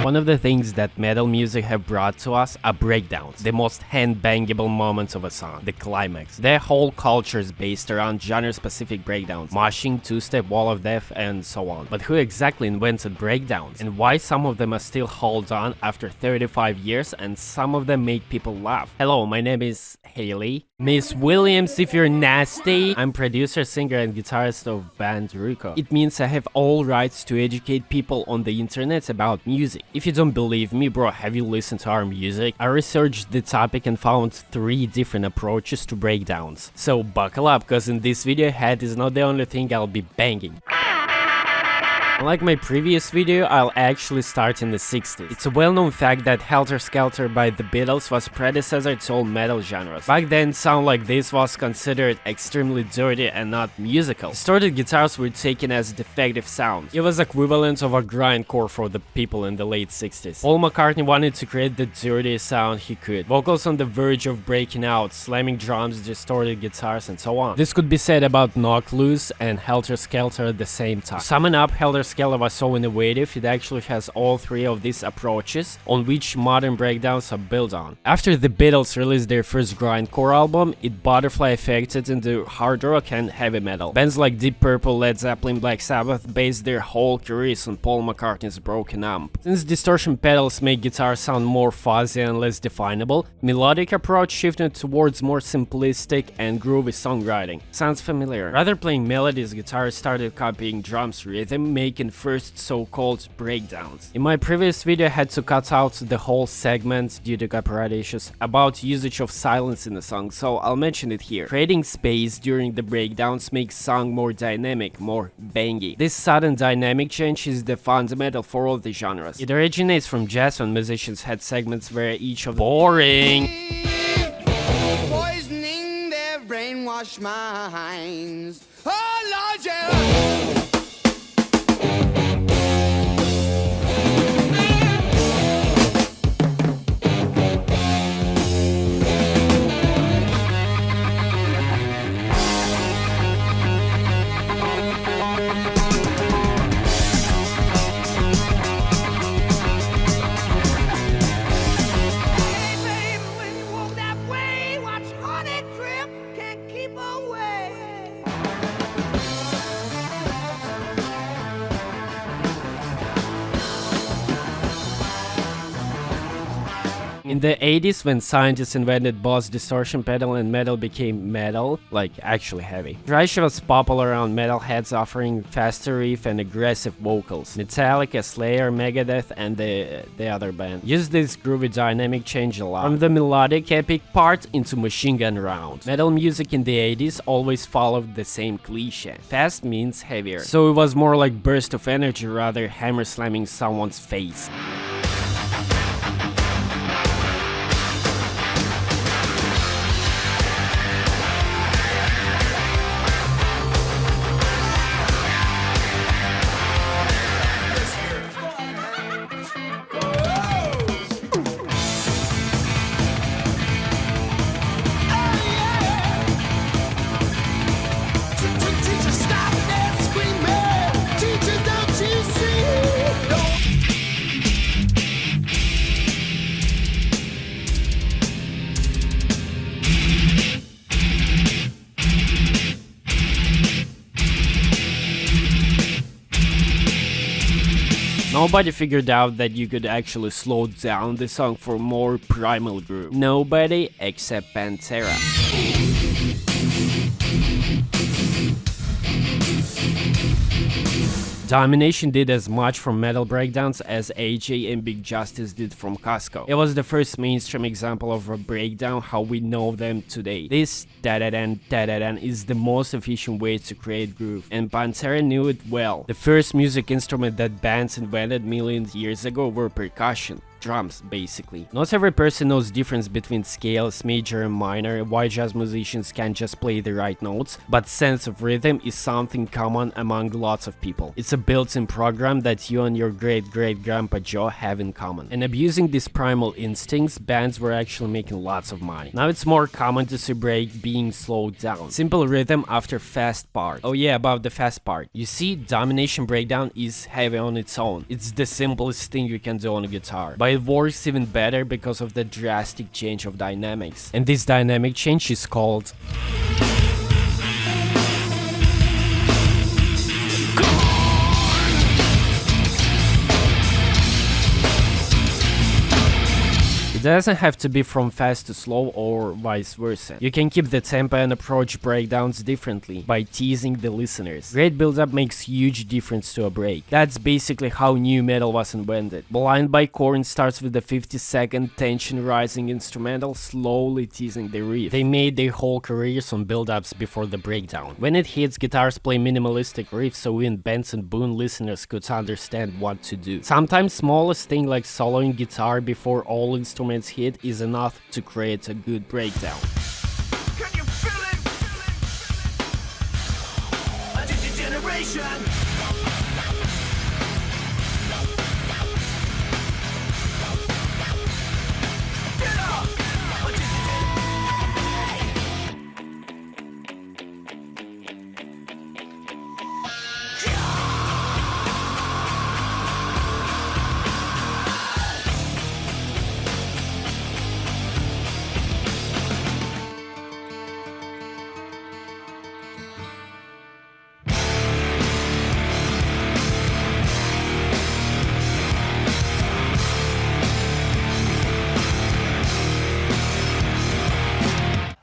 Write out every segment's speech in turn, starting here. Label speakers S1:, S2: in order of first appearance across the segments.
S1: One of the things that metal music have brought to us are breakdowns, the most hand-bangable moments of a song, the climax. Their whole culture is based around genre-specific breakdowns, moshing, two-step, wall of death, and so on. But who exactly invented breakdowns, and why some of them are still held on after 35 years and some of them make people laugh? Hello, my name is Haley. Miss Williams, if you're nasty. I'm producer, singer, and guitarist of band Ruko. It means I have all rights to educate people on the internet about music. If you don't believe me, bro, have you listened to our music? I researched the topic and found 3 different approaches to breakdowns. So buckle up, cause in this video, head is not the only thing I'll be banging. Unlike my previous video, I'll actually start in the 60s. It's a well-known fact that Helter Skelter by the Beatles was predecessor to all metal genres. Back then, sound like this was considered extremely dirty and not musical. Distorted guitars were taken as defective sound. It was equivalent of a grindcore for the people in the late 60s. Paul McCartney wanted to create the dirtiest sound he could. Vocals on the verge of breaking out, slamming drums, distorted guitars, and so on. This could be said about Knocked Loose and Helter Skelter at the same time. To sum up, Helter Skelter was so innovative, it actually has all 3 of these approaches on which modern breakdowns are built on. After the Beatles released their first grindcore album, it butterfly affected into hard rock and heavy metal. Bands like Deep Purple, Led Zeppelin, Black Sabbath based their whole careers on Paul McCartney's broken amp. Since distortion pedals make guitar sound more fuzzy and less definable, melodic approach shifted towards more simplistic and groovy songwriting. Sounds familiar? Rather playing melodies, guitarists started copying drums rhythm, making first so-called breakdowns. In my previous video, I had to cut out the whole segment due to copyright issues about usage of silence in a song, so I'll mention it here. Creating space during the breakdowns makes song more dynamic, more bangy. This sudden dynamic change is the fundamental for all the genres. It originates from jazz when musicians had segments where each of the boring
S2: poisoning their brainwashed minds. Oh Lord, yeah.
S1: In the 80s, when scientists invented Boss distortion pedal and metal became metal, like actually heavy. Thrash was popular around metalheads offering faster riff and aggressive vocals. Metallica, Slayer, Megadeth, and the other band used this groovy dynamic change a lot, from the melodic epic part into machine gun round. Metal music in the 80s always followed the same cliche. Fast means heavier, so it was more like burst of energy rather hammer slamming someone's face. Nobody figured out that you could actually slow down the song for more primal groove. Nobody except Pantera. Domination did as much from metal breakdowns as AJ and Big Justice did from Costco. It was the first mainstream example of a breakdown how we know them today. This da-da-dan is the most efficient way to create groove, and Pantera knew it well. The first music instrument that bands invented millions years ago were percussion. drums, basically. Not every person knows difference between scales, major and minor, why jazz musicians can't just play the right notes, but sense of rhythm is something common among lots of people. It's a built-in program that you and your great-great-grandpa Joe have in common. And abusing these primal instincts, bands were actually making lots of money. Now it's more common to see break being slowed down. Simple rhythm after fast part. Oh yeah, about the fast part. You see, domination breakdown is heavy on its own. It's the simplest thing you can do on a guitar. But it works even better because of the drastic change of dynamics. And this dynamic change is called it doesn't have to be from fast to slow or vice versa. You can keep the tempo and approach breakdowns differently by teasing the listeners. Great build-up makes huge difference to a break. That's basically how new metal was invented. Blind by Korn starts with a 50-second tension-rising instrumental slowly teasing the riff. They made their whole careers on build-ups before the breakdown. When it hits, guitars play minimalistic riffs so even Benson Boone listeners could understand what to do. Sometimes smallest thing like soloing guitar before all instruments hit is enough to create a good breakdown.
S2: Can you feel it? A degeneration. Get up.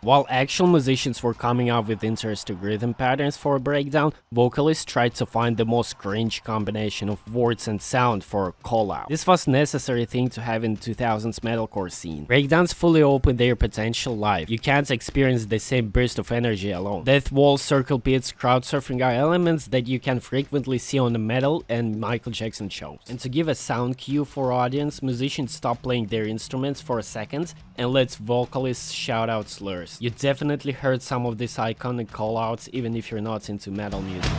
S1: While actual musicians were coming up with interesting rhythm patterns for a breakdown, vocalists tried to find the most cringe combination of words and sound for a call-out. This was a necessary thing to have in 2000s metalcore scene. Breakdowns fully open their potential live. You can't experience the same burst of energy alone. Death walls, circle pits, crowd surfing are elements that you can frequently see on the metal and Michael Jackson shows. And to give a sound cue for audience, musicians stop playing their instruments for a second and let vocalists shout out slurs. You definitely heard some of these iconic callouts even if you're not into metal music.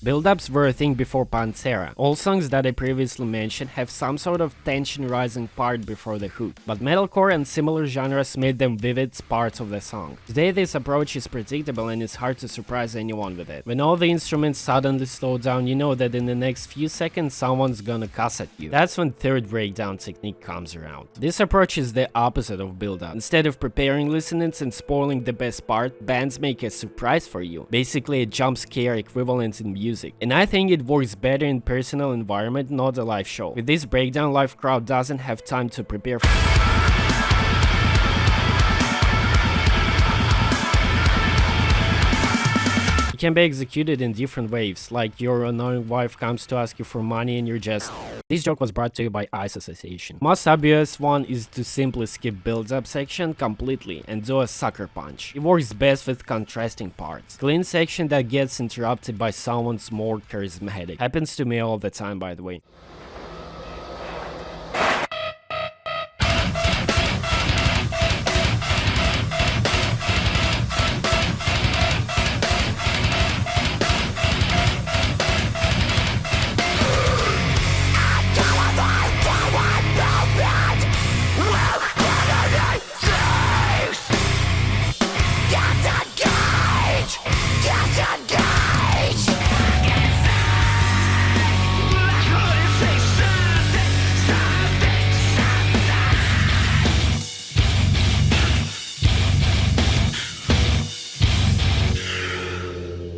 S1: Build-ups were a thing before Pantera. All songs that I previously mentioned have some sort of tension-rising part before the hook, but metalcore and similar genres made them vivid parts of the song. Today this approach is predictable and it's hard to surprise anyone with it. When all the instruments suddenly slow down, you know that in the next few seconds someone's gonna cuss at you. That's when third breakdown technique comes around. This approach is the opposite of build-up. Instead of preparing listeners and spoiling the best part, bands make a surprise for you, basically a jump scare equivalent in music. And I think it works better in personal environment, not a live show. With this breakdown, live crowd doesn't have time to prepare for it can be executed in different waves, like your annoying wife comes to ask you for money and you're just... This joke was brought to you by Ice Association. Most obvious one is to simply skip build-up section completely and do a sucker punch. It works best with contrasting parts. Clean section that gets interrupted by someone's more charismatic. Happens to me all the time, by the way.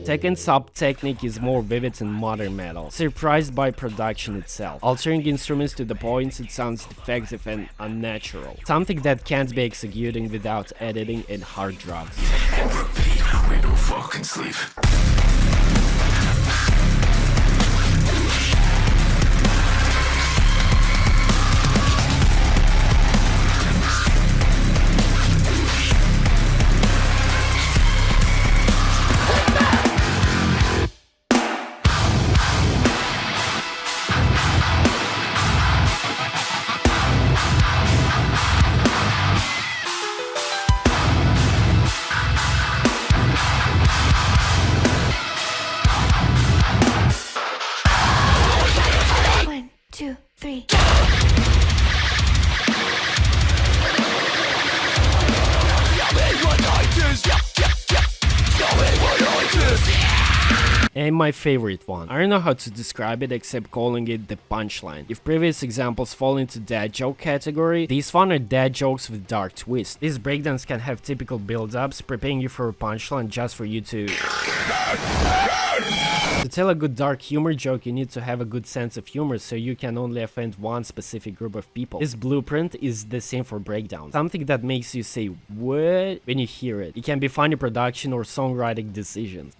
S1: Tekken's sub technique is more vivid in modern metal, surprised by production itself, altering instruments to the points it sounds defective and unnatural, something that can't be executed without editing and hard drugs.
S2: And repeat, we don't fucking sleep.
S3: One, two, three.
S1: And my favorite one. I don't know how to describe it except calling it the punchline. If previous examples fall into dad joke category, these one are dad jokes with dark twist. These breakdowns can have typical build-ups, preparing you for a punchline just for you to tell a good dark humor joke. You need to have a good sense of humor, so you can only offend one specific group of people. This blueprint is the same for breakdowns. Something that makes you say what when you hear it. It can be funny production or songwriting decisions.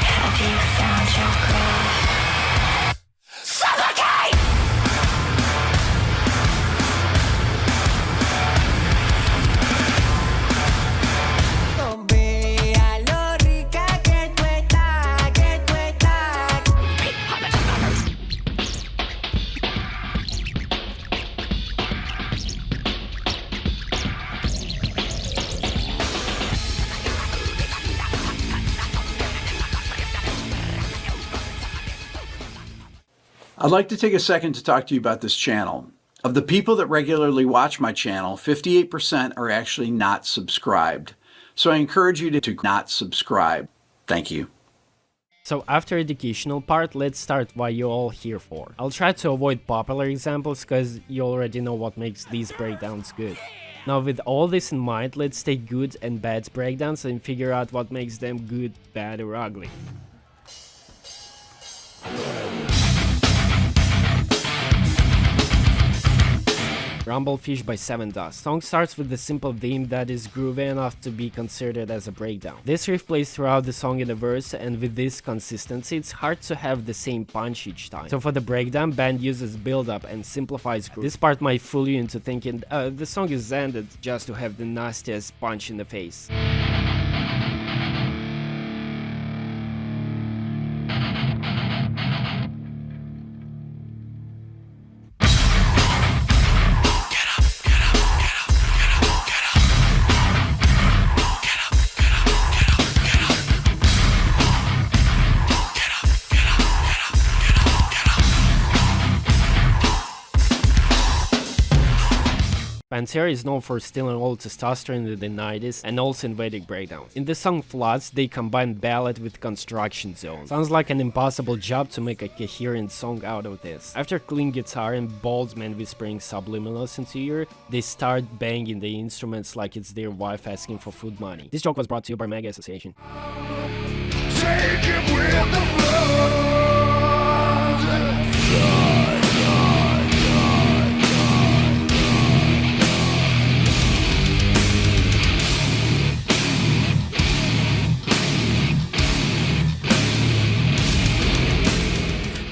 S3: Have you found your grave?
S2: Suffocate!
S4: No vea lo rica que tú estás, que tú estás.
S5: I'd like to take a second to talk to you about this channel. Of the people that regularly watch my channel, 58% are actually not subscribed. So I encourage you to not subscribe. Thank you.
S1: So after educational part, let's start what you're all here for. I'll try to avoid popular examples cause you already know what makes these breakdowns good. Now with all this in mind, let's take good and bad breakdowns and figure out what makes them good, bad or ugly. Rumblefish by Seven Dust. Song starts with a simple theme that is groovy enough to be considered as a breakdown. This riff plays throughout the song in a verse, and with this consistency it's hard to have the same punch each time. So for the breakdown, band uses build-up and simplifies groove. This part might fool you into thinking the song is ended just to have the nastiest punch in the face. Pantera is known for stealing all testosterone in the 90s and also in Vedic breakdowns. In the song Floods, they combine ballad with construction zone. Sounds like an impossible job to make a coherent song out of this. After clean guitar and bald men whispering subliminals into your ear, they start banging the instruments like it's their wife asking for food money. This joke was brought to you by Mega Association.
S2: Take it with the flow.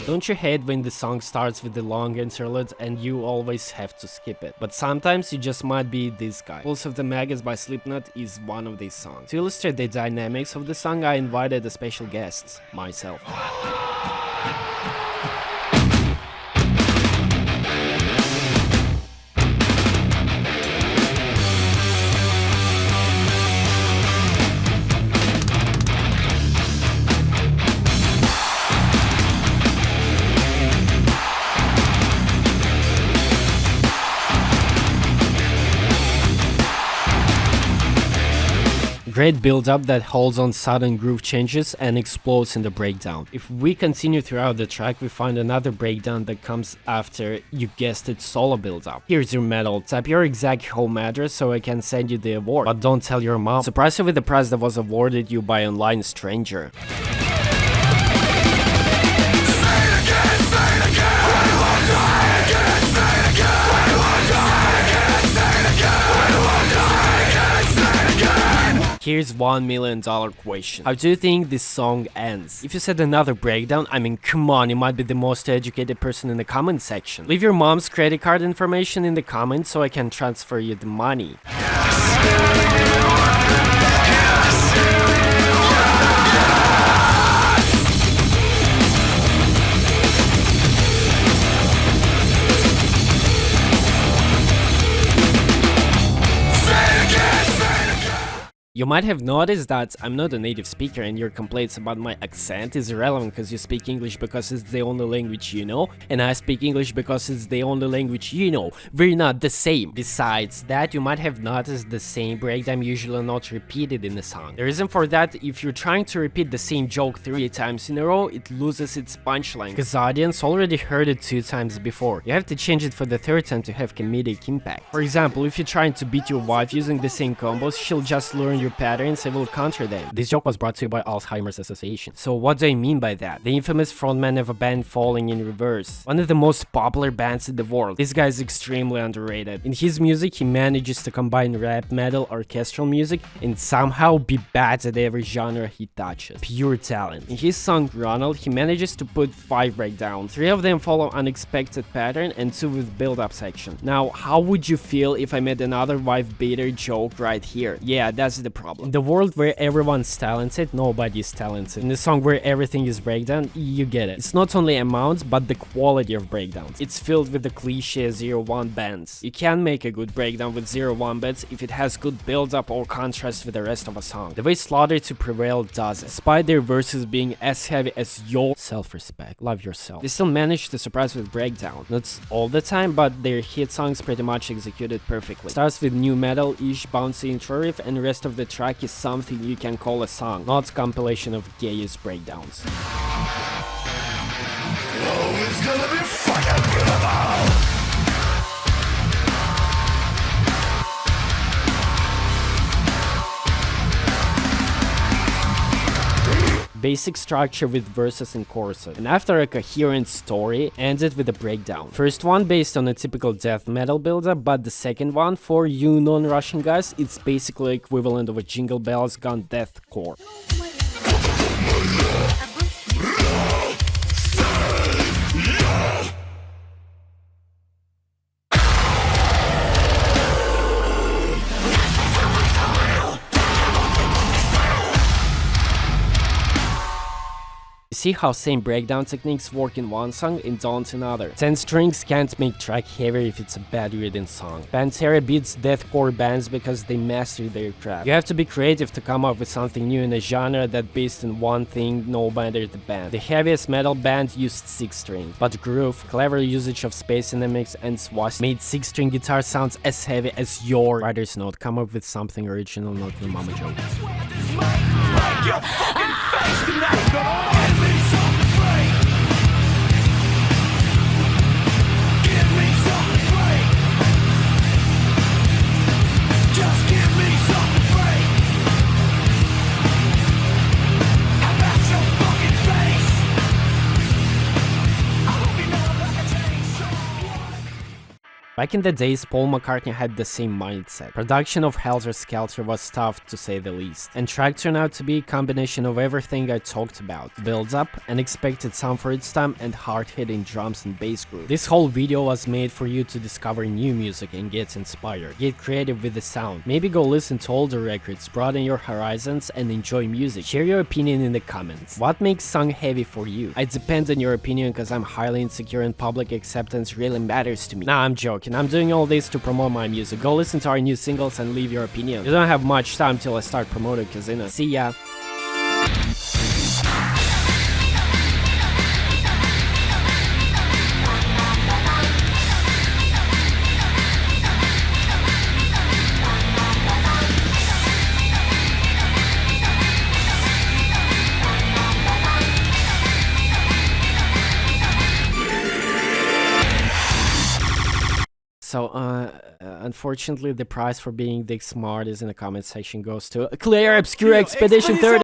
S1: Don't you hate when the song starts with the long interlude and you always have to skip it? But sometimes you just might be this guy. Pulse of the Maggots by Slipknot is one of these songs. To illustrate the dynamics of the song, I invited a special guest, myself. Great build-up that holds on sudden groove changes and explodes in the breakdown. If we continue throughout the track, we find another breakdown that comes after, you guessed it, solo build-up. Here's your medal. Type your exact home address so I can send you the award, but don't tell your mom. Surprise you with the prize that was awarded you by online stranger. Here's $1 million question. How do you think this song ends? If you said another breakdown, I mean, come on, you might be the most educated person in the comment section. Leave your mom's credit card information in the comments so I can transfer you the money. You might have noticed that I'm not a native speaker and your complaints about my accent is irrelevant because you speak English because it's the only language you know, and I speak English because it's the only language you know. We're not the same. Besides that, you might have noticed the same breakdown usually not repeated in the song. The reason for that, if you're trying to repeat the same joke 3 times in a row, it loses its punchline, because the audience already heard it 2 times before. You have to change it for the 3rd time to have comedic impact. For example, if you're trying to beat your wife using the same combos, she'll just learn your patterns and will counter them. This joke was brought to you by Alzheimer's Association. So what do I mean by that? The infamous frontman of a band Falling in Reverse. One of the most popular bands in the world. This guy is extremely underrated. In his music, he manages to combine rap, metal, orchestral music, and somehow be bad at every genre he touches. Pure talent. In his song Ronald, he manages to put 5 breakdowns. 3 of them follow unexpected pattern and 2 with build-up section. Now, how would you feel if I made another wife beater joke right here? Yeah, that's the problem. In the world where everyone's talented, nobody's talented. In the song where everything is breakdown, you get it. It's not only amount, but the quality of breakdowns. It's filled with the cliche 0-1 bends. You can make a good breakdown with 0-1 bends if it has good build-up or contrast with the rest of a song. The way Slaughter to Prevail does it. Despite their verses being as heavy as your self-respect, love yourself, they still manage to surprise with breakdown. Not all the time, but their hit songs pretty much executed perfectly. Starts with new metal-ish bouncy intro riff, and the rest of the track is something you can call a song, not compilation of gayest breakdowns.
S2: Oh, it's gonna be fucking Prevail.
S1: Basic structure with verses and choruses, and after a coherent story, ended with a breakdown. First one based on a typical death metal build-up, but the second one, for you non-Russian guys, it's basically equivalent of a Jingle Bells gone deathcore. See how same breakdown techniques work in one song and don't in another. 10 strings can't make track heavier if it's a bad written song. Pantera beats deathcore bands because they master their craft. You have to be creative to come up with something new in a genre that based on one thing, no matter the band. The heaviest metal band used 6 string, but Groove, clever usage of space in the mix, and Swast made 6 string guitar sounds as heavy as your writer's note. Come up with something original, not your mama joke. Back in the days, Paul McCartney had the same mindset. Production of Helter Skelter was tough to say the least, and track turned out to be a combination of everything I talked about. Build up, unexpected sound for its time, and hard-hitting drums and bass groove. This whole video was made for you to discover new music and get inspired. Get creative with the sound. Maybe go listen to older records, broaden your horizons, and enjoy music. Share your opinion in the comments. What makes song heavy for you? It depends on your opinion, because I'm highly insecure and public acceptance really matters to me. Nah, I'm joking. I'm doing all this to promote my music. Go listen to our new singles and leave your opinion. You don't have much time till I start promoting Casino. See ya! So, unfortunately, the prize for being the smartest in the comment section goes to Clear Obscure Expedition 30.